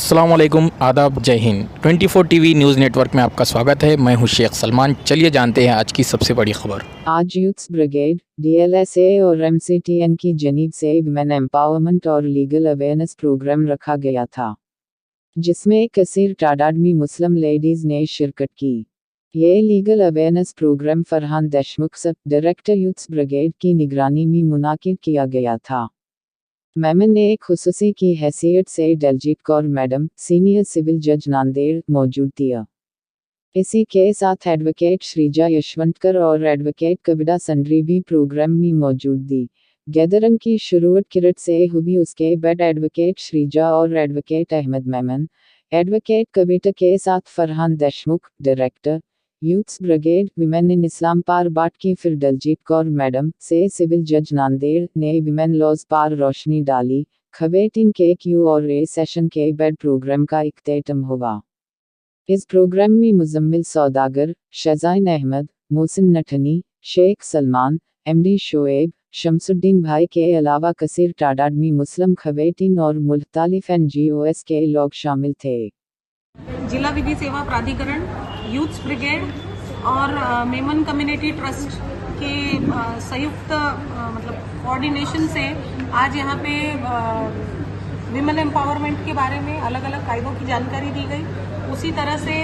अस्सलाम वालेकुम, आदाब, जय हिंद। 24 टीवी न्यूज़ नेटवर्क में आपका स्वागत है। मैं हूं शेख सलमान। चलिए जानते हैं आज की सबसे बड़ी खबर। आज यूथ्स ब्रिगेड, डीएलएसए और एमसीटीएन की जनीब से वुमेन एम्पावरमेंट और लीगल अवेयरनेस प्रोग्राम रखा गया था, जिसमें एक कसीर तादाद में मुस्लिम लेडीज़ ने शिरकत की। ये legal awareness program Farhan Deshmukh sub director youths brigade की निगरानी में मुनाकिद किया गया था। मेमन ने एक खुसूसी की हैसियत से Daljeet Kaur madam, senior civil जज नांदेड़, मौजूद थी। इसी के साथ एडवोकेट श्रीजा यशवंतकर और एडवोकेट कविता संडरी भी प्रोग्राम में मौजूद थी। गैदरिंग की शुरुआत किरत से हुई, उसके बाद एडवोकेट श्रीजा और एडवोकेट अहमद मेमन, एडवोकेट कविता के साथ Farhan Deshmukh, director youths brigade women in Islam पार बात की। फिर दलजीत कौर मैडम से सिविल जज नांदेड़ ने विमेन लॉज पार रोशनी डाली। खवेतीन के क्यू और ए सेशन के बाद प्रोग्राम का इख्तिताम हुआ। इस प्रोग्राम में मुजम्मिल सौदागर, शहजाइन अहमद, मोहसिन नठनी, शेख सलमान, एमडी शोएब, शमसुद्दीन भाई के अलावा कसीर तादाद में मुस्लिम खवेतीन और मुख्तलिफ एनजीओएस के लोग शामिल थे। जिला विधि सेवा प्राधिकरण, यूथ्स ब्रिगेड और मेमन कम्युनिटी ट्रस्ट के संयुक्त कोऑर्डिनेशन से आज यहाँ पे विमेन एम्पावरमेंट के बारे में अलग अलग कायदों की जानकारी दी गई। उसी तरह से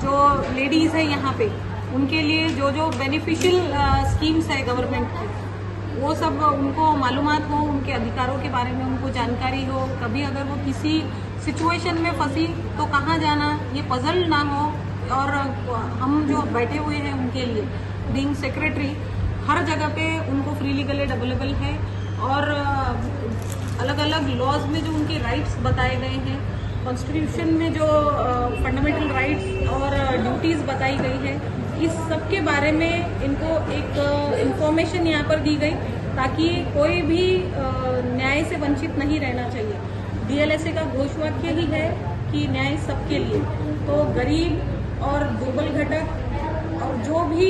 जो लेडीज़ है यहाँ पे उनके लिए जो जो बेनिफिशियल स्कीम्स है गवर्नमेंट की, वो सब उनको मालूमात हो, उनके अधिकारों के बारे में उनको जानकारी हो। कभी अगर वो किसी सिचुएशन में फंसी तो कहाँ जाना, ये पजल ना हो। और हम जो बैठे हुए हैं उनके लिए बीइंग सेक्रेटरी हर जगह पे उनको फ्री लीगल एड अवेलेबल है। और अलग अलग लॉज में जो उनके राइट्स बताए गए हैं, कॉन्स्टिट्यूशन में जो फंडामेंटल राइट्स और ड्यूटीज़ बताई गई है, इस सब के बारे में इनको एक इंफॉर्मेशन यहाँ पर दी गई ताकि कोई भी न्याय से वंचित नहीं रहना चाहिए। डीएलएसए का घोषवाक्य ही है कि न्याय सबके लिए। तो गरीब और दुर्बल घटक और जो भी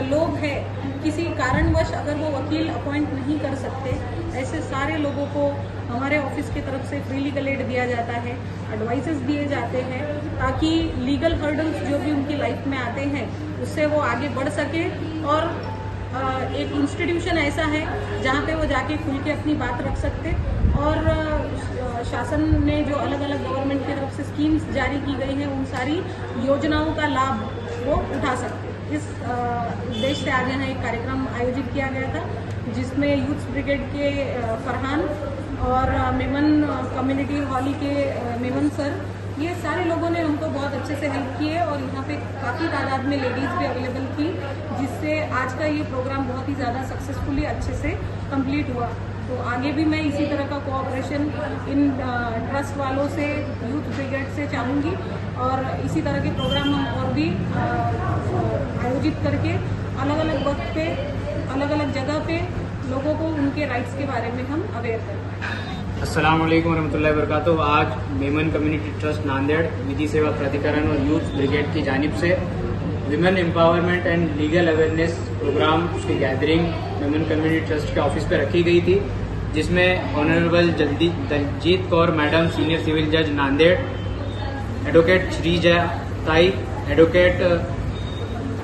लोग हैं, किसी कारणवश अगर वो वकील अपॉइंट नहीं कर सकते, ऐसे सारे लोगों को हमारे ऑफिस की तरफ से फ्री लीगल एड दिया जाता है, एडवाइसेस दिए जाते हैं ताकि लीगल हर्डल्स जो भी उनकी लाइफ में आते हैं उससे वो आगे बढ़ सके। और एक इंस्टीट्यूशन ऐसा है जहाँ पे वो जाके खुल के अपनी बात रख सकते और शासन ने जो अलग अलग गवर्नमेंट की तरफ से स्कीम्स जारी की गई हैं उन सारी योजनाओं का लाभ वो उठा सकते। इस उद्देश्य से आज यहाँ एक कार्यक्रम आयोजित किया गया था जिसमें यूथ ब्रिगेड के फरहान और मेमन कम्युनिटी हॉल के मेमन सर, ये सारे लोगों ने हमको बहुत अच्छे से हेल्प किए और यहाँ पे काफ़ी तादाद में लेडीज़ भी अवेलेबल थी, जिससे आज का ये प्रोग्राम बहुत ही ज़्यादा सक्सेसफुली अच्छे से कंप्लीट हुआ। तो आगे भी मैं इसी तरह का कोऑपरेशन इन ट्रस्ट वालों से, यूथ ब्रिगेड से चाहूँगी और इसी तरह के प्रोग्राम हम और भी आयोजित करके अलग अलग वक्त पे, अलग अलग जगह पे लोगों को उनके राइट्स के बारे में हम अवेयर करें। अस्सलाम वालेकुम वरहमतुल्लाहि वबरकातुहू। आज मेमन कम्युनिटी ट्रस्ट नांदेड़, विधि सेवा प्राधिकरण और यूथ ब्रिगेड की जानिब से women empowerment and legal awareness program उसकी गैदरिंग मेमन कम्युनिटी ट्रस्ट के ऑफिस पे रखी गई थी, जिसमें honourable Daljeet Kaur madam, senior civil जज नांदेड़, एडवोकेट श्रीजा ताई, एडवोकेट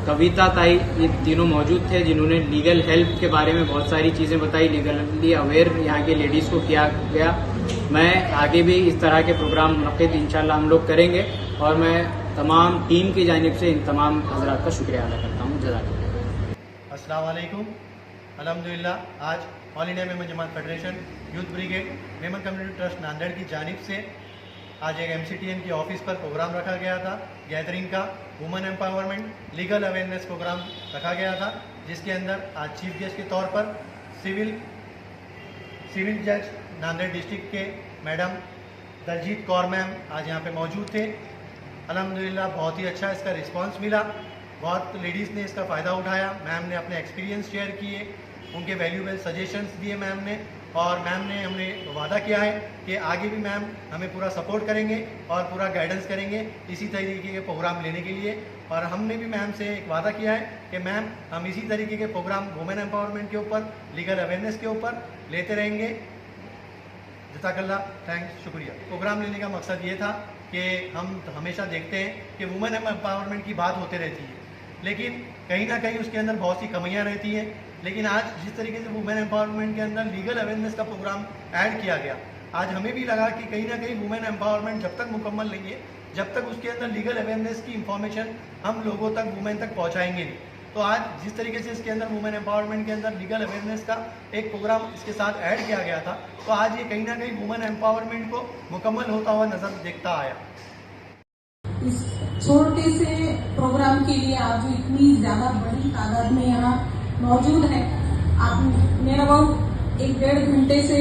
कविता ताई, ये तीनों मौजूद थे जिन्होंने लीगल हेल्प के बारे में बहुत सारी चीज़ें बताई। लीगली अवेयर यहाँ के लेडीज़ को किया गया। मैं आगे भी इस तरह के प्रोग्राम मुनक़िद इंशाल्लाह हम लोग करेंगे और मैं तमाम टीम की जानिब से इन तमाम हज़रात का शुक्रिया अदा करता हूँ। जज़ाकल्लाह। अस्सलाम वालेकुम। अल्हम्दुलिल्लाह आज all India Memon Jamat federation youth brigade Memon community trust Nanded की जानिब से आज एक एमसीटीएन की ऑफिस पर प्रोग्राम रखा गया था, गैदरिंग का women empowerment legal awareness program रखा गया था, जिसके अंदर आज चीफ गेस्ट के तौर पर सिविल जज नांदेड़ डिस्ट्रिक्ट के मैडम दलजीत कौर मैम आज यहाँ पे मौजूद थे। अल्हम्दुलिल्लाह बहुत ही अच्छा इसका रिस्पांस मिला, बहुत लेडीज़ ने इसका फ़ायदा उठाया। मैम ने अपने एक्सपीरियंस शेयर किए, उनके वैल्यूएबल सजेशंस दिए मैम ने, और मैम ने हमें वादा किया है कि आगे भी मैम हमें पूरा सपोर्ट करेंगे और पूरा गाइडेंस करेंगे इसी तरीके के प्रोग्राम लेने के लिए। और हमने भी मैम से एक वादा किया है कि मैम हम इसी तरीके के प्रोग्राम वुमेन एम्पावरमेंट के ऊपर, लीगल अवेयरनेस के ऊपर लेते रहेंगे। जज़ाकल्लाह, थैंक्स, शुक्रिया। प्रोग्राम लेने का मकसद ये था कि हम हमेशा देखते हैं कि वुमेन एम्पावरमेंट की बात होते रहती है, लेकिन कहीं ना कहीं उसके अंदर बहुत सी कमियां रहती हैं। लेकिन आज जिस तरीके से वुमेन एम्पावरमेंट के अंदर लीगल अवेयरनेस का प्रोग्राम ऐड किया गया, आज हमें भी लगा कि कहीं ना कहीं वुमेन एम्पावरमेंट जब तक मुकम्मल नहीं है, जब तक उसके अंदर लीगल अवेयरनेस की इंफॉर्मेशन हम लोगों तक, वुमेन तक पहुंचाएंगे नहीं। तो आज जिस तरीके से इसके अंदर वुमेन एम्पावरमेंट के अंदर लीगल अवेयरनेस का एक प्रोग्राम इसके साथ ऐड किया गया था, तो आज ये कहीं ना कहीं वुमेन एम्पावरमेंट को मुकम्मल होता हुआ नजर देखता आया। इस छोटे से प्रोग्राम के लिए आप जो इतनी ज्यादा बड़ी तादाद में यहाँ मौजूद है, आप मेरा अबाउट 1-1.5 घंटे से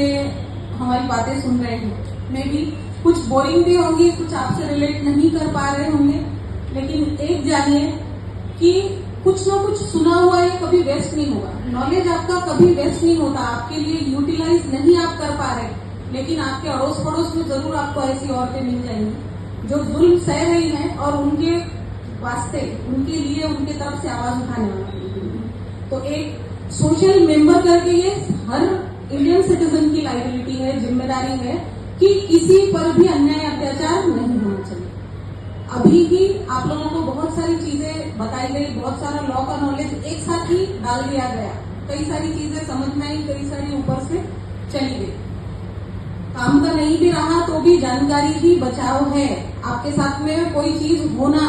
हमारी बातें सुन रहे हैं। मैं भी कुछ बोरिंग भी होंगी, कुछ आपसे रिलेट नहीं कर पा रहे होंगे, लेकिन एक जानिए कि कुछ ना कुछ सुना हुआ है कभी वेस्ट नहीं होगा। नॉलेज आपका कभी वेस्ट नहीं होता, आपके लिए यूटिलाइज नहीं आप कर पा रहे, लेकिन आपके अड़ोस पड़ोस में जरूर आपको ऐसी औरतें मिल जाएंगी जो जुल्म सह रही हैं और उनके वास्ते, उनके लिए, उनके तरफ से आवाज उठाने वाला। तो एक सोशल मेंबर करके ये हर इंडियन सिटीजन की लाइबिलिटी है, जिम्मेदारी है कि किसी पर भी अन्याय अत्याचार नहीं होना चाहिए। अभी ही आप लोगों को बहुत सारी चीजें बताई गई, बहुत सारा लॉ का नॉलेज एक साथ ही डाल दिया गया, कई सारी चीजें समझ में आई, कई सारी ऊपर से चली गई। काम का नहीं भी रहा तो भी जानकारी ही बचाव है। आपके साथ में कोई चीज होना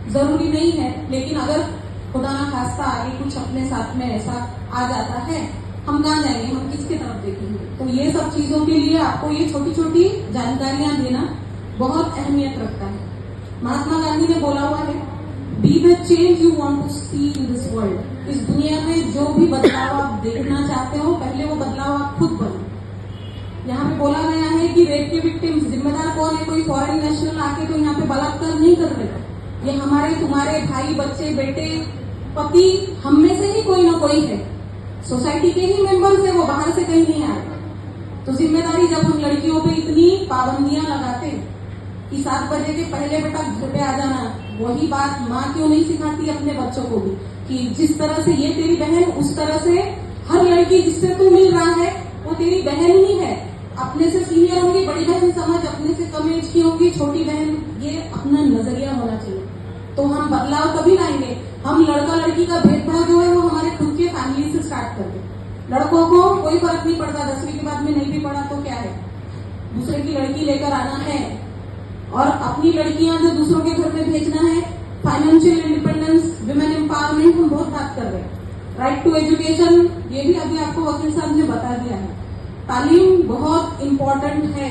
जरूरी नहीं है, लेकिन अगर खुदा ना खास्ता आगे कुछ अपने साथ में ऐसा आ जाता है, हम कहाँ जाएंगे, हम किसकी तरफ देखेंगे। तो ये सब चीजों के लिए आपको ये छोटी छोटी जानकारियां देना बहुत अहमियत रखता है। महात्मा गांधी ने बोला हुआ है, be the change you want to see in this world. इस दुनिया में जो भी बदलाव आप देखना चाहते हो, पहले वो बदलाव आप खुद बनो। यहाँ पे बोला गया है कि रेप के विक्टिम्स जिम्मेदार कौन है, कोई फॉरेन नेशनल आके तो यहाँ पे बलात्कार नहीं कर रहे। ये हमारे तुम्हारे भाई, बच्चे, बेटे, पति, हम में से ही कोई ना कोई है, सोसाइटी के ही मेंबर्स है, वो बाहर से कहीं नहीं आए। तो जिम्मेदारी जब हम लड़कियों पे इतनी पाबंदियां लगाते कि 7 बजे के पहले बेटा घर पे आ जाना, वही बात माँ क्यों नहीं सिखाती अपने बच्चों को भी कि जिस तरह से ये तेरी बहन, उस तरह से हर लड़की जिससे तू मिल रहा है वो तेरी बहन ही है। अपने से सीनियर होगी बड़ी बहन समझ, अपने से कम एज की होगी छोटी बहन, ये अपना नजरिया होना चाहिए। तो हम बदलाव तभी लाएंगे। हम लड़का लड़की का भेदभाव जो है वो हमारे खुद के फैमिली से स्टार्ट करते। लड़कों को कोई फर्क नहीं पड़ता, 10वीं के बाद में नहीं भी पढ़ा तो क्या है, दूसरे की लड़की लेकर आना है और अपनी लड़कियां जो दूसरों के घर में भेजना है। फाइनेंशियल इंडिपेंडेंस, विमेन एम्पावरमेंट हम बहुत बात कर रहे हैं। राइट टू एजुकेशन, ये भी अभी आपको वकील साहब ने बता दिया है। तालीम बहुत इम्पोर्टेंट है।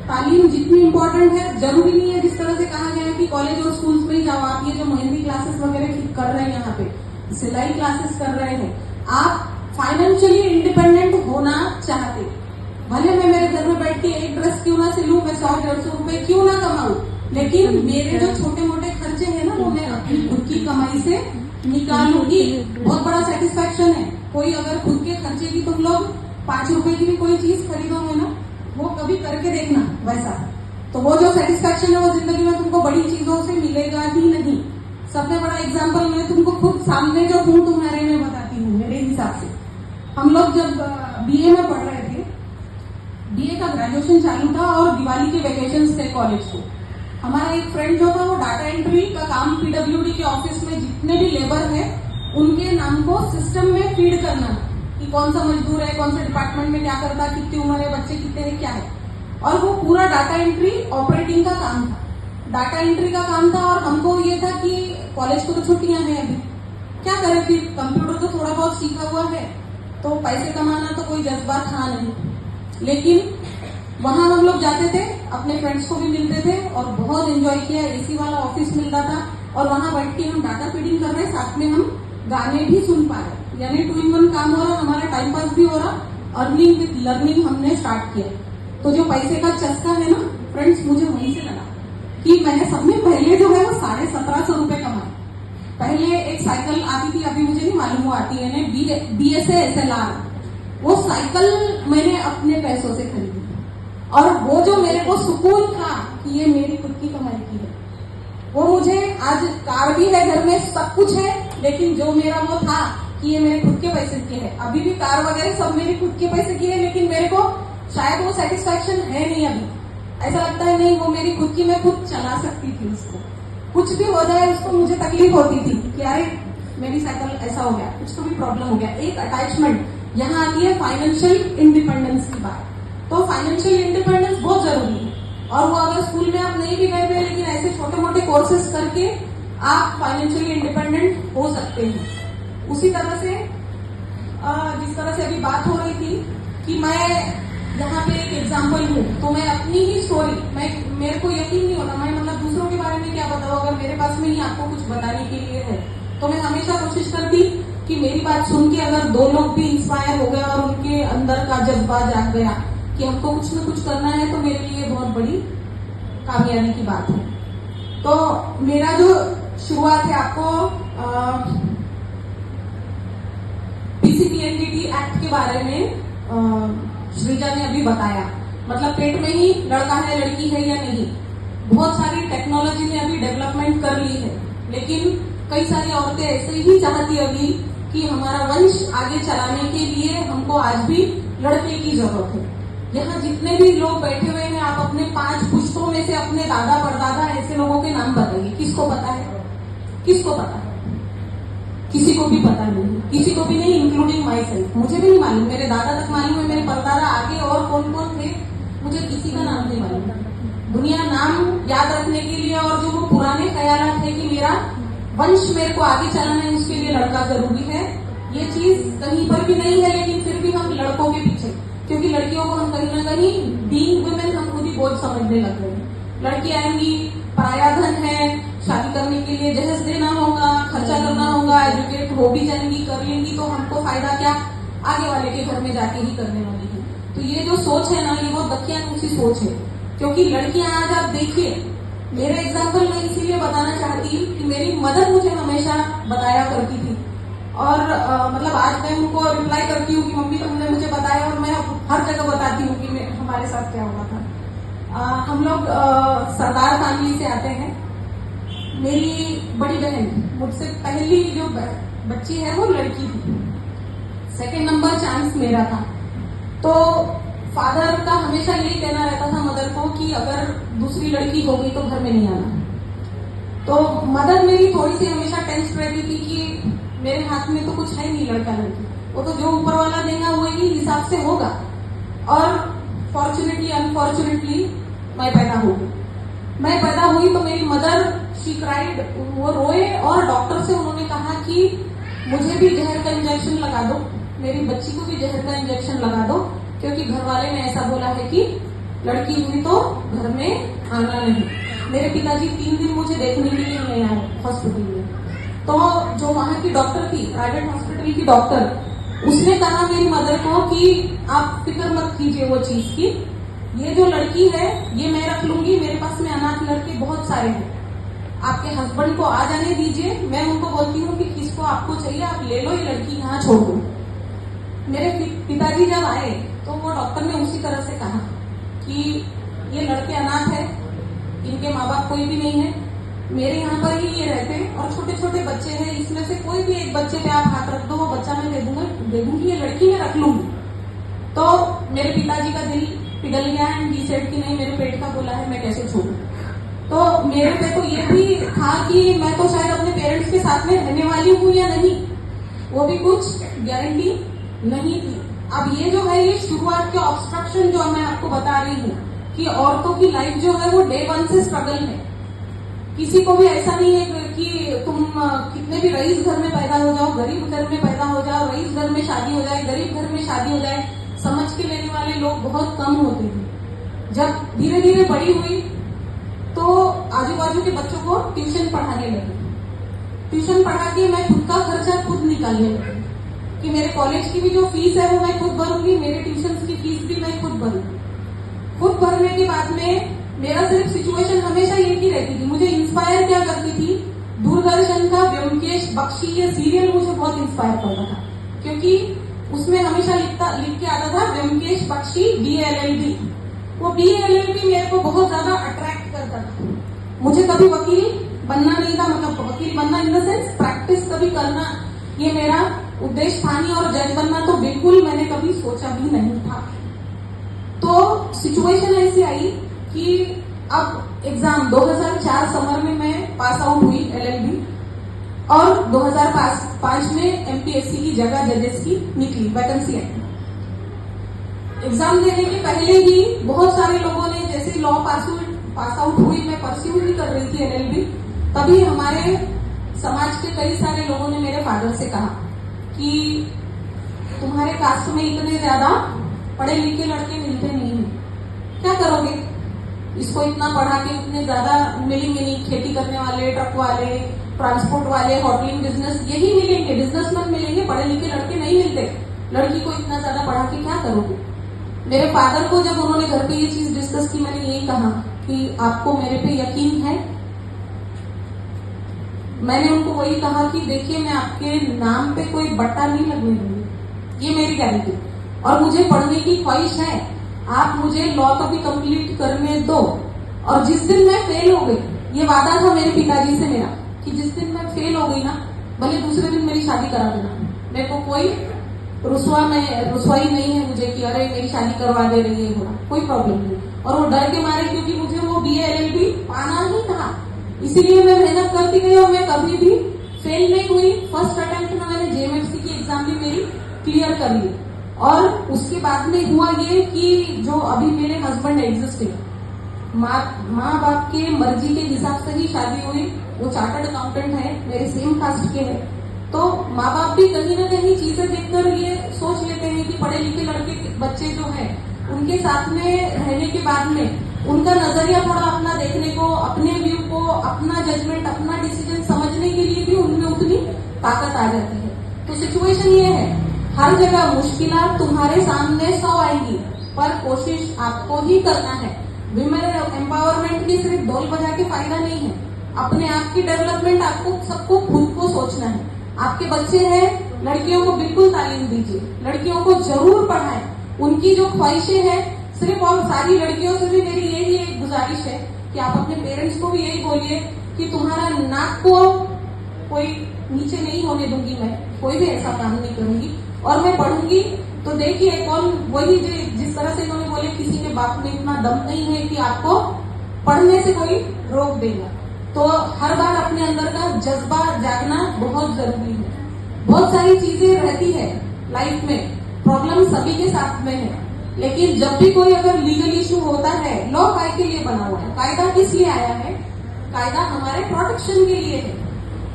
तालीम जितनी इम्पोर्टेंट है, जरूरी नहीं है जिस तरह से कहा गया है कि कॉलेज और स्कूल्स में ही जाओ। आप ये जो मेहंदी क्लासेस वगैरह कर रहे हैं, यहाँ पे सिलाई क्लासेस कर रहे हैं, आप फाइनेंशियली इंडिपेंडेंट होना चाहते, भले मैं मेरे घर में बैठ के एक ड्रेस क्यों ना सिलूं, मैं 100-150 रुपए क्यों ना कमाऊं, लेकिन मेरे जो छोटे मोटे खर्चे हैं ना, वो मैं अपनी खुद की कमाई से निकालूंगी। बहुत बड़ा सेटिस्फैक्शन है। कोई अगर खुद के खर्चे की तुम लोग 5 रुपए की भी कोई चीज खरीदोगे ना, वो कभी करके देखना वैसा, तो वो जो सेटिस्फैक्शन है वो जिंदगी में तुमको बड़ी चीजों से मिलेगा ही नहीं। सबसे बड़ा एग्जाम्पल मैं तुमको खुद सामने जो हूँ तुम्हारे में बताती हूँ। मेरे हिसाब से हम लोग जब बीए में पढ़ रहे थे, बीए का ग्रेजुएशन चालू था और दिवाली के वेकेशन थे कॉलेज को, हमारा एक फ्रेंड जो था वो डाटा एंट्री का काम पीडब्ल्यूडी के ऑफिस में जितने भी लेबर है उनके नाम को सिस्टम में फीड करना कि कौन सा मजदूर है, कौन सा डिपार्टमेंट में क्या करता, कितनी उम्र है, बच्चे कितने हैं, क्या है। और वो पूरा डाटा एंट्री ऑपरेटिंग का काम था, डाटा एंट्री का काम था। और हमको ये था कि कॉलेज को तो छुट्टियां हैं, अभी क्या करें, फिर कंप्यूटर तो थोड़ा बहुत सीखा हुआ है, तो पैसे कमाना तो कोई जज्बा था नहीं। लेकिन वहां हम लोग जाते थे, अपने फ्रेंड्स को भी मिलते थे और बहुत एंजॉय किया। एसी वाला ऑफिस मिलता था और वहां बैठ के हम डाटा फीडिंग कर रहे, साथ में हम गाने भी सुन पा रहे, यानी 2 in 1 काम हो रहा, हमारा टाइम पास भी हो रहा, अर्निंग विद लर्निंग हमने स्टार्ट किया। तो जो पैसे का चस्का है ना फ्रेंड्स, मुझे वहीं से लगा कि मैंने सबसे पहले जो है वो 1750 रुपए कमाए। पहले एक साइकिल आती थी, अभी मुझे नहीं मालूम वो आती है BSA SLR, वो साइकिल मैंने अपने पैसों से खरीदी। और वो जो मेरे को सुकून था कि ये मेरी खुद की कमाई की है, वो मुझे आज कार भी है घर में, सब कुछ है, लेकिन जो मेरा वो था कि ये मेरे खुद के पैसे के है। अभी भी कार वगैरह सब मेरे खुद के पैसे की है, लेकिन मेरे को शायद वो सेटिस्फैक्शन है नहीं अभी, ऐसा लगता है नहीं वो मेरी खुद की, मैं खुद चला सकती थी उसको, कुछ भी हो जाए उसको मुझे तकलीफ होती थी कि अरे मेरी साइकिल ऐसा हो गया, कुछ तो भी प्रॉब्लम हो गया। एक अटैचमेंट यहाँ आती है फाइनेंशियल इंडिपेंडेंस की बात। तो फाइनेंशियल इंडिपेंडेंस बहुत जरूरी है, और वो अगर स्कूल में आप नहीं भी गए थे लेकिन ऐसे छोटे मोटे कोर्सेज करके आप फाइनेंशियली इंडिपेंडेंट हो सकते हैं। उसी तरह से जिस तरह से अभी बात हो रही थी कि मैं यहाँ पे एक एग्जाम्पल हूँ, तो मैं अपनी ही स्टोरी, मेरे को यकीन नहीं होता, मैं मतलब दूसरों के बारे में क्या बताऊँ, अगर मेरे पास में ही आपको कुछ बताने के लिए है तो मैं हमेशा कोशिश करती कि मेरी बात सुन के अगर 2 लोग भी इंस्पायर हो गए और उनके अंदर का जज्बा जाग गया कि हमको कुछ न कुछ करना है, तो मेरे लिए बहुत बड़ी कामयाबी की बात है। तो मेरा जो शुरुआत है, आपको पीसीपीएनडीटी एक्ट के बारे में श्रीजा ने अभी बताया, मतलब पेट में ही लड़का है लड़की है या नहीं। बहुत सारी टेक्नोलॉजी ने अभी डेवलपमेंट कर ली है, लेकिन कई सारी औरतें ऐसे ही चाहती अभी कि हमारा वंश आगे चलाने के लिए हमको आज भी लड़के की जरूरत है। यहाँ जितने भी लोग बैठे हुए हैं, आप अपने 5 पुश्तों में से अपने दादा परदादा ऐसे लोगों के नाम बताइए, किसको पता है? किसको पता है? किसी को भी पता नहीं, किसी को भी नहीं, इंक्लूडिंग माई सेल्फ। मुझे भी नहीं मालूम, मेरे दादा तक मालूम है, मेरे परदादा आगे और कौन कौन थे मुझे किसी का नाम नहीं मालूम। दुनिया नाम याद रखने के लिए और जो वो पुराने ख्यालात है कि मेरा वंश मेरे को आगे चलाना है, उसके लिए लड़का जरूरी है, ये चीज कहीं पर भी नहीं है। लेकिन फिर भी हम लड़कों के पीछे, क्योंकि लड़कियों को हम कहीं ना कहीं बीइंग वुमेन हम खुद ही बोझ समझने लग गए हैं। लड़की आएंगी, पराया धन है, शादी करने के लिए जहेज देना होगा, खर्चा करना होगा, एजुकेट हो भी जाएंगी, कर लेंगी तो हमको फायदा क्या, आगे वाले के घर में जाके ही करने वाली है। तो ये जो सोच है ना, ये बहुत दकियानूसी सोच है। क्योंकि लड़कियां आज आप देखिए, मेरे एग्जाम्पल मैं इसीलिए बताना चाहती कि मेरी मदर मुझे हमेशा बताया करती थी, और मतलब आज मैं उनको रिप्लाई करती हूँ कि मम्मी तुमने मुझे बताया, और मैं हर जगह बताती हूँ कि हमारे साथ क्या हुआ था। हम लोग सरदार फैमिली से आते हैं। मेरी बड़ी बहन मुझसे पहली जो बच्ची है वो लड़की थी, 2nd नंबर चांस मेरा था। तो फादर का हमेशा यही कहना रहता था मदर को कि अगर दूसरी लड़की हो गई तो घर में नहीं आना। तो मदर मेरी थोड़ी सी हमेशा टेंस रहती थी कि मेरे हाथ में तो कुछ है नहीं लड़का लड़की, वो तो जो ऊपर वाला देगा वही हिसाब से होगा। और फॉर्चुनेटली अनफॉर्चुनेटली मैं पैदा हो गई। मैं पैदा हुई तो मेरी मदर शी क्राइड, वो रोए, और डॉक्टर से उन्होंने कहा कि मुझे भी जहर का इंजेक्शन लगा दो, मेरी बच्ची को भी जहर का इंजेक्शन लगा दो, क्योंकि घर वाले ने ऐसा बोला है कि लड़की हुई तो घर में आना नहीं। मेरे पिताजी 3 दिन मुझे देखने के लिए नहीं आए हॉस्पिटल में। तो जो वहां की डॉक्टर थी, प्राइवेट हॉस्पिटल की डॉक्टर, उसने कहा मेरी मदर को कि आप फिक्र मत कीजिए वो चीज की, ये जो लड़की है ये मैं रख लूंगी, मेरे पास में अनाथ लड़के बहुत सारे हैं, आपके हस्बैंड को आ जाने दीजिए, मैं उनको बोलती हूँ कि किसको आपको चाहिए आप ले लो, ये लड़की यहाँ छोड़ दो। मेरे पिताजी जब आए तो वो डॉक्टर ने उसी तरह से कहा कि ये लड़के अनाथ है, इनके माँ बाप कोई भी नहीं है, मेरे यहाँ पर ही ये रहते और छोटे छोटे बच्चे हैं, इसमें से कोई भी एक बच्चे पे आप हाथ रख दो, वो बच्चा मैं दे दूंगी, ये लड़की मैं रख लूंगी। तो मेरे पिताजी का दिल पिघल गया एंड ही सेड कि नहीं, मेरे पेट का बोला है, मैं कैसे छोड़ूं। तो मेरे पे तो ये भी था कि मैं तो शायद अपने पेरेंट्स के साथ में रहने वाली हूँ या नहीं, वो भी कुछ गारंटी नहीं थी। अब ये जो है, ये शुरुआत के ऑब्स्ट्रक्शन जो मैं आपको बता रही हूँ कि औरतों की लाइफ जो है वो डे 1 से स्ट्रगल है। किसी को भी ऐसा नहीं है कि तुम कितने भी रईस घर में पैदा हो जाओ, गरीब घर में पैदा हो जाओ, रईस घर में शादी हो जाए, गरीब घर में शादी हो जाए, समझ के लेने वाले लोग बहुत कम होते थे। जब धीरे धीरे बड़ी हुई तो आजू बाजू के बच्चों को ट्यूशन पढ़ाने लगी। ट्यूशन पढ़ा के मैं खुद का खर्चा खुद निकालने लगी कि मेरे कॉलेज की भी जो फीस है वो मैं खुद भरूंगी, मेरे ट्यूशन की फीस भी मैं खुद भरूंगी। खुद भरने के बाद में मेरा सिर्फ सिचुएशन हमेशा एक ही रहती थी। मुझे इंस्पायर क्या करती थी, दूरदर्शन का व्योमकेश बख्शी ये सीरियल मुझे बहुत इंस्पायर करता था, क्योंकि उसमें हमेशा लिख के आता था व्योमकेश बख्शी DLLB। वो DLLB मेरे को बहुत ज्यादा अट्रैक्ट करता था। मुझे कभी वकील बनना नहीं था, मतलब वकील बनना इन द सेंस प्रैक्टिस कभी करना, ये मेरा उद्देश्य था नहीं, और जज बनना तो बिल्कुल मैंने कभी सोचा भी नहीं था। तो सिचुएशन ऐसी आई कि अब एग्जाम 2004 समर में मैं पास आउट हुई LLB और 2005 में MPSC की जगह जजेस की निकली वैकेंसी आई। एग्जाम देने के पहले ही बहुत सारे लोगों ने, जैसे लॉ पास आउट हुई, मैं परस्यू भी कर रही थी LLB, तभी हमारे समाज के कई सारे लोगों ने मेरे फादर से कहा कि तुम्हारे कास्ट में इतने ज्यादा पढ़े लिखे लड़के मिलते नहीं हैं, क्या करोगे? इसको इतना पढ़ा के इतने ज्यादा मिलेंगे नहीं, खेती करने वाले, ट्रक वाले, ट्रांसपोर्ट वाले, होटलिंग बिजनेस, यही मिलेंगे, बिजनेसमैन मिलेंगे, पढ़े लिखे लड़के नहीं मिलते, लड़की को इतना ज्यादा पढ़ा के क्या करोगे? मेरे फादर को जब उन्होंने घर पे ये चीज डिस्कस की, मैंने यही कहा कि आपको मेरे पे यकीन है? मैंने उनको वही कहा कि देखिए, मैं आपके नाम पे कोई बट्टा नहीं लगने दूंगी, ये मेरी गारंटी, और मुझे पढ़ने की ख्वाहिश है, आप मुझे लॉ तो भी कंप्लीट करने दो, और जिस दिन मैं फेल हो गई, ये वादा था मेरे पिताजी से मेरा कि जिस दिन मैं फेल हो गई ना, भले दूसरे दिन मेरी शादी करा देना, मेरे को कोई रुसवाई नहीं है मुझे कि अरे मेरी शादी करवा दे रही है, होना कोई प्रॉब्लम नहीं। और वो डर के मारे, क्योंकि मुझे वो BA LLB पाना ही था, इसीलिए मैं मेहनत करती गई और मैं कभी भी फेल नहीं हुई। फर्स्ट अटेम्प्ट में मैंने JMFC की एग्जाम भी मेरी क्लियर कर ली, और उसके बाद में हुआ ये कि जो अभी मेरे हस्बैंड एग्जिस्टिंग, माँ बाप के मर्जी के हिसाब से ही शादी हुई, वो चार्टर्ड अकाउंटेंट है, मेरे सेम कास्ट के हैं, तो माँ बाप भी कहीं ना कहीं चीजें देखकर ये सोच लेते हैं कि पढ़े लिखे लड़के बच्चे जो हैं उनके साथ में रहने के बाद में उनका नजरिया थोड़ा अपना देखने को, अपने व्यू को, अपना जजमेंट, अपना डिसीजन समझने के लिए भी उनमें उतनी ताकत आ जाती है। तो सिचुएशन ये है, हर जगह मुश्किलात तुम्हारे सामने 100 आएगी, पर कोशिश आपको ही करना है। विमेन एम्पावरमेंट की सिर्फ ढोल बजा के फायदा नहीं है, अपने आप की डेवलपमेंट आपको सबको खुद को सोचना है। आपके बच्चे हैं, लड़कियों को बिल्कुल तालीम दीजिए, लड़कियों को जरूर पढ़ाएं, उनकी जो ख्वाहिशें हैं सिर्फ, और सारी लड़कियों से भी मेरी यही एक गुजारिश है कि आप अपने पेरेंट्स को भी यही बोलिए कि तुम्हारा नाक को कोई नीचे नहीं होने दूंगी, मैं कोई भी ऐसा काम नहीं करूंगी, और मैं पढ़ूंगी तो देखिए कौन, वही जिस तरह से इन्होंने बोले किसी के बाप में इतना दम नहीं है कि आपको पढ़ने से कोई रोक देगा। तो हर बार अपने अंदर का जज्बा जागना बहुत जरूरी है। बहुत सारी चीजें रहती है लाइफ में, प्रॉब्लम सभी के साथ में है, लेकिन जब भी कोई अगर लीगल इशू होता है, लॉ काय के लिए बना हुआ है, कायदा किस लिए आया है? कायदा हमारे प्रोटेक्शन के लिए है,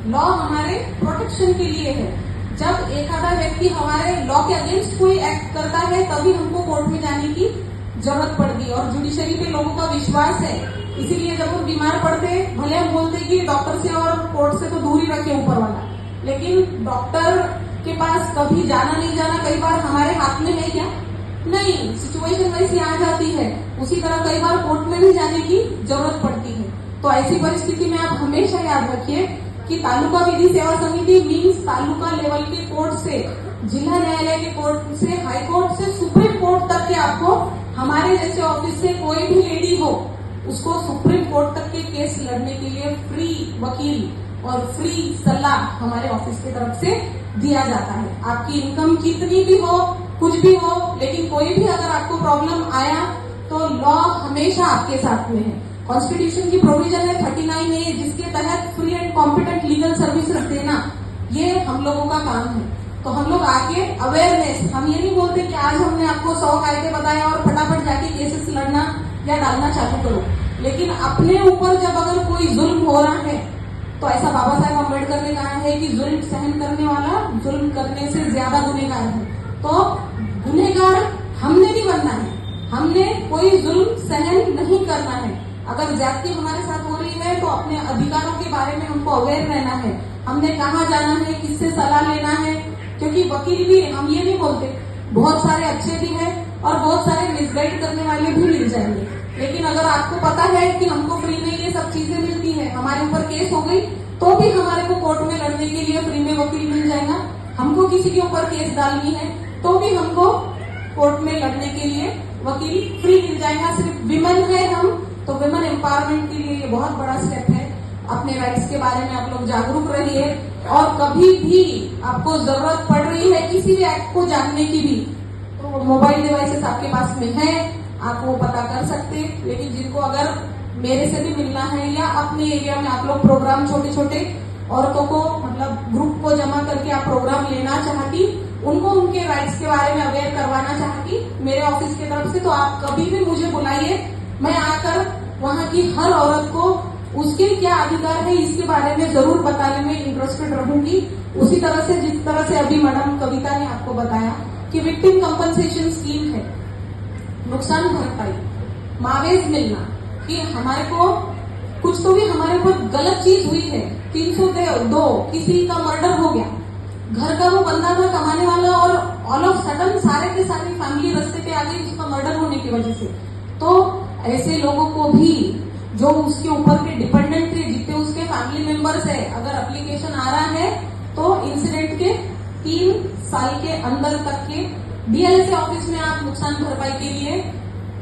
लॉ हमारे प्रोटेक्शन के लिए है। जब एक आधा व्यक्ति हमारे लॉ के अगेंस्ट कोई एक्ट करता है, तभी हमको कोर्ट में जाने की जरूरत पड़ती है, और जुडिशरी पे लोगों का विश्वास है, इसीलिए जब वो बीमार पड़ते, भले हम बोलते कि डॉक्टर से और कोर्ट से तो दूर ही रखे ऊपर वाला, लेकिन डॉक्टर के पास कभी जाना नहीं जाना कई बार हमारे हाथ में है क्या? नहीं, सिचुएशन वैसी आ जाती है। उसी तरह कई बार कोर्ट में भी जाने की जरूरत पड़ती है। तो ऐसी परिस्थिति में आप हमेशा याद रखिए कि तालुका विधि सेवा समिति मीन्स तालुका लेवल के कोर्ट से, जिला न्यायालय के कोर्ट से, हाई कोर्ट से, सुप्रीम कोर्ट तक के आपको, हमारे जैसे ऑफिस से कोई भी लेडी हो उसको सुप्रीम कोर्ट तक के केस लड़ने के लिए फ्री वकील और फ्री सलाह हमारे ऑफिस की तरफ से दिया जाता है। आपकी इनकम कितनी भी हो, कुछ भी हो, लेकिन कोई भी अगर आपको प्रॉब्लम आया तो लॉ हमेशा आपके साथ में है। कॉन्स्टिट्यूशन की प्रोविजन है 39A, जिसके तहत free and competent legal services देना, ये हम लोगों का काम है। तो हम लोग आके अवेयरनेस, हम ये नहीं बोलते कि आज हमने आपको 100 कायदे बताए और फटाफट जाके केसेस लड़ना या डालना चालू करो, लेकिन अपने ऊपर जब अगर कोई जुल्म हो रहा है, तो ऐसा बाबा साहेब अम्बेडकर ने कहा है कि जुल्म सहन करने वाला जुल्म करने से ज्यादा गुनहगार है। तो गुनहगार हमने भी बनना है, हमने कोई जुल्म सहन नहीं करना है। अगर ज्यादती हमारे साथ हो रही है तो अपने अधिकारों के बारे में हमको अवेयर रहना है, हमने कहाँ जाना है, किससे सलाह लेना है, क्योंकि वकील भी, हम ये नहीं बोलते, बहुत सारे अच्छे भी हैं और बहुत सारे मिसगाइड करने वाले भी मिल जाएंगे, लेकिन अगर आपको पता है कि हमको फ्री में ये सब चीजें मिलती है, हमारे ऊपर केस हो गई तो भी हमारे को कोर्ट में लड़ने के लिए फ्री में वकील मिल जाएगा, हमको किसी के ऊपर केस डालनी है तो भी हमको कोर्ट में लड़ने के लिए वकील फ्री मिल जाएगा। सिर्फ विमेन है हम, तो विमेन एम्पावरमेंट के लिए ये बहुत बड़ा स्टेप है। अपने राइट्स के बारे में आप लोग जागरूक रहिए, और कभी भी आपको जरूरत पड़ रही है किसी भी एक्ट को जानने की भी, तो मोबाइल डिवाइसेस आपके पास में है, आप वो पता कर सकते हैं। लेकिन जिनको अगर मेरे से भी मिलना है या अपने एरिया में आप लोग प्रोग्राम छोटे छोटे औरतों को मतलब ग्रुप को जमा करके आप प्रोग्राम लेना चाहती, उनको उनके राइट्स के बारे में अवेयर करवाना चाहती मेरे ऑफिस की तरफ से, तो आप कभी भी मुझे बुलाइए। मैं आकर वहाँ की हर औरत को उसके क्या अधिकार है इसके बारे में जरूर बताने में इंटरेस्टेड रहूंगी। उसी तरह से जिस तरह से अभी मैडम कविता ने आपको बताया कि विक्टिम कंपनसेशन स्कीम है, नुकसान भरपाई, मावेज मिलना, कि हमारे को कुछ तो भी हमारे ऊपर गलत चीज हुई है, 302 किसी का मर्डर हो गया, घर का वो बंदा था कमाने वाला और ऑल ऑफ सडन सारे के सारे फैमिली रास्ते पे आ गई उसका मर्डर होने की वजह से। तो ऐसे लोगों को भी जो उसके ऊपर के डिपेंडेंट थे, जितने उसके फैमिली मेंबर्स है, अगर एप्लीकेशन आ रहा है तो इंसिडेंट के 3 साल के अंदर तक के डीएलएसए ऑफिस में आप नुकसान भरपाई के लिए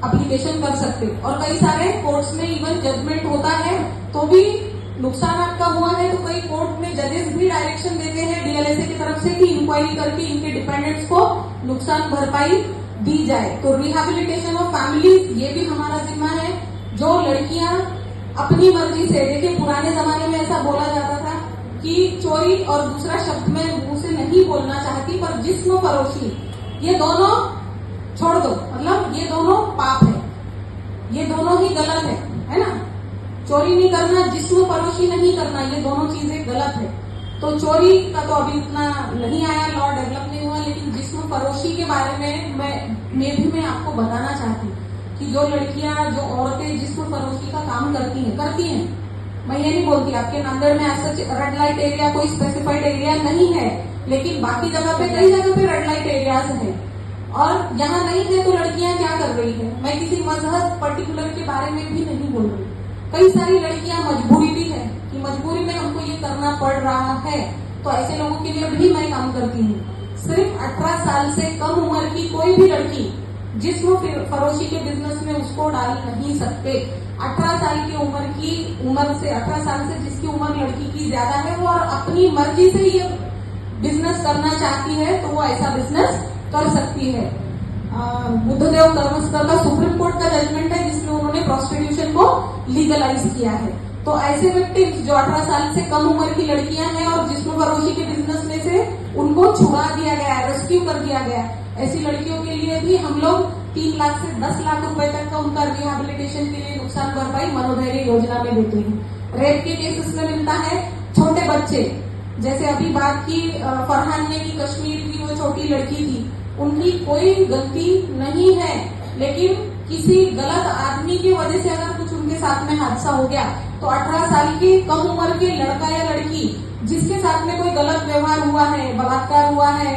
एप्लीकेशन कर सकते। और कई सारे कोर्ट्स में इवन जजमेंट होता है तो भी नुकसान आपका हुआ है तो कई कोर्ट में जजेस भी डायरेक्शन देते हैं डीएलएसए की तरफ से कि इंक्वायरी करके इनके डिपेंडेंट्स को नुकसान भरपाई दी जाए। तो रिहेबिलिटेशन ऑफ फैमिलीज ये भी हमारा जिम्मा है। जो लड़कियां अपनी मर्जी से, देखिए पुराने जमाने में ऐसा बोला जाता था कि चोरी और दूसरा शब्द मैं मुंह से नहीं बोलना चाहती, पर जिस्म फरोशी ये दोनों छोड़ दो, मतलब ये दोनों पाप है, ये दोनों ही गलत है ना। चोरी नहीं करना, जिस्म फरोशी नहीं करना, ये दोनों चीजें गलत है। तो चोरी का तो अभी इतना नहीं आया, लॉ डेवलप नहीं हुआ, लेकिन जिस्म फरोशी के बारे में मैं आपको बताना चाहती हूँ कि जो लड़कियां, जो औरतें जिस्म फरोशी का काम करती हैं, मैं ये नहीं बोलती आपके नांदेड़ में ऐसा रेड लाइट एरिया कोई स्पेसिफाइड एरिया नहीं है, लेकिन बाकी जगह पे कई जगह पे रेड लाइट एरियाज है और यहाँ नहीं है तो लड़कियां क्या कर रही है। मैं किसी मजहब पर्टिकुलर के बारे में भी नहीं बोल रही, कई सारी लड़कियां मजबूरी भी है कि मजबूरी में हमको ये करना पड़ रहा है, तो ऐसे लोगों के लिए भी मैं काम करती हूँ। सिर्फ 18 साल से कम उम्र की कोई भी लड़की जिस्म फरोशी के बिजनेस में उसको डाल नहीं सकते। 18 साल की उम्र से 18 साल से जिसकी उम्र लड़की की ज्यादा है वो और अपनी मर्जी से ये बिजनेस करना चाहती है तो वो ऐसा बिजनेस कर सकती है। बुद्धदेव धर्मस्थल का सुप्रीम कोर्ट का जजमेंट है जिसमें उन्होंने प्रोस्टिट्यूशन को लीगलाइज किया है। तो ऐसे विक्टिम्स जो 18 साल से कम उम्र की लड़कियां हैं और जिस्म फरोशी के बिजनेस में से उनको छुड़ा दिया गया, रेस्क्यू कर दिया गया, ऐसी लड़कियों के लिए भी हम लोग 3 लाख से 10 लाख रुपए तक का उनका रिहेबिलिटेशन के लिए नुकसान भरपाई मनोधैर्य योजना में देते हैं। रेप के केसेस में मिलता है। छोटे बच्चे, जैसे अभी बात की फरहान ने की कश्मीर की वो छोटी लड़की थी, उनकी कोई गलती नहीं है, लेकिन किसी गलत आदमी की वजह से अगर कुछ उनके साथ में हादसा हो गया तो 18 साल की कम उम्र के लड़का या लड़की जिसके साथ में कोई गलत व्यवहार हुआ है, बलात्कार हुआ है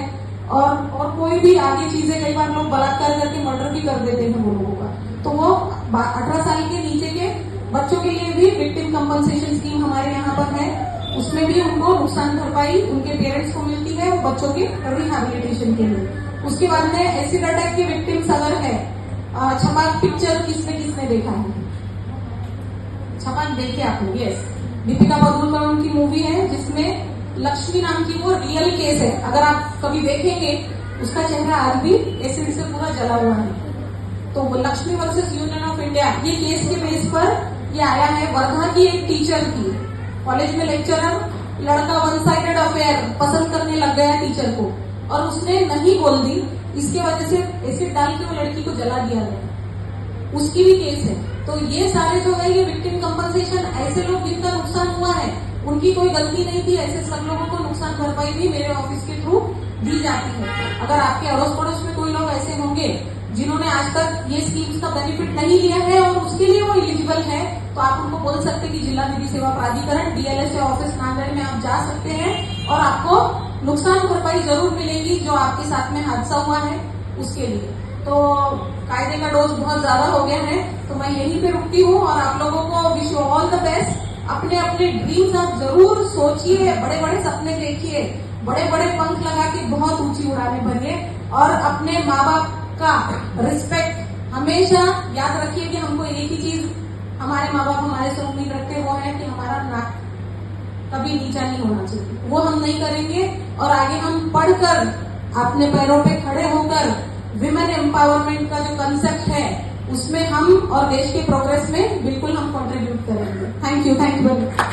और कोई भी आगे चीजें, कई बार लोग बलात्कार करके मर्डर भी कर देते हैं वो लोगों का, तो वो 18 साल के नीचे के बच्चों के लिए भी विक्टिम कंपनसेशन स्कीम हमारे यहाँ पर है। उसमें भी उनको नुकसान भरपाई उनके पेरेंट्स को मिलती है वो बच्चों के रिहेबिलिटेशन के लिए। उसके बाद में एसिड अटैक के विक्टिम्स अगर है, छपाक पिक्चर किसने देखा है? छपाक देखिए आप लोग, यस, दीपिका पादुकोण उनकी मूवी है जिसमें लक्ष्मी नाम की वो रियल केस है, अगर आप कभी देखेंगे उसका चेहरा आज भी एसिड से पूरा जला हुआ है। तो वो Lakshmi versus union of India, ये केस के बेस पर ये आया है। वर्धा की एक टीचर की, कॉलेज में लेक्चरर, लड़का वन साइडेड अफेयर पसंद करने लग गया टीचर को और उसने नहीं बोल दी, इसके वजह से एसिड डाल के वो लड़की को जला दिया गया, उसकी भी केस है। तो ये सारे जो है ये विक्टिम कंपनसेशन, ऐसे लोग जिनका नुकसान हुआ है उनकी कोई गलती नहीं थी, ऐसे सब लोगों को नुकसान भरपाई भी मेरे ऑफिस के थ्रू दी जाती है। अगर आपके अड़ोस पड़ोस में कोई लोग ऐसे होंगे जिन्होंने आज तक ये स्कीम्स का बेनिफिट नहीं लिया है और उसके लिए वो एलिजिबल है, तो आप उनको बोल सकते कि जिला विधि सेवा प्राधिकरण डीएलएसए ऑफिस नांदेड़ में आप जा सकते हैं और आपको नुकसान भरपाई जरूर मिलेगी जो आपके साथ में हादसा हुआ है उसके लिए। तो कायदे का डोज बहुत ज्यादा हो गया है, तो मैं यहीं पे रुकती हूँ और आप लोगों को wish you all the best. अपने अपने ड्रीम्स आप जरूर सोचिए, बड़े बड़े सपने देखिए, बड़े बड़े पंख लगा के बहुत ऊंची उड़ाने भरिए और अपने माँ बाप का रिस्पेक्ट हमेशा याद रखिए कि हमको एक ही चीज हमारे माँ बाप हमारे से उम्मीद रखते वो है कि हमारा नाक कभी नीचा नहीं होना चाहिए, वो हम नहीं करेंगे और आगे हम पढ़कर अपने पैरों पे खड़े होकर विमेन एम्पावरमेंट का जो कंसेप्ट है उसमें हम और देश के प्रोग्रेस में बिल्कुल हम कंट्रीब्यूट करेंगे। Thank you very much.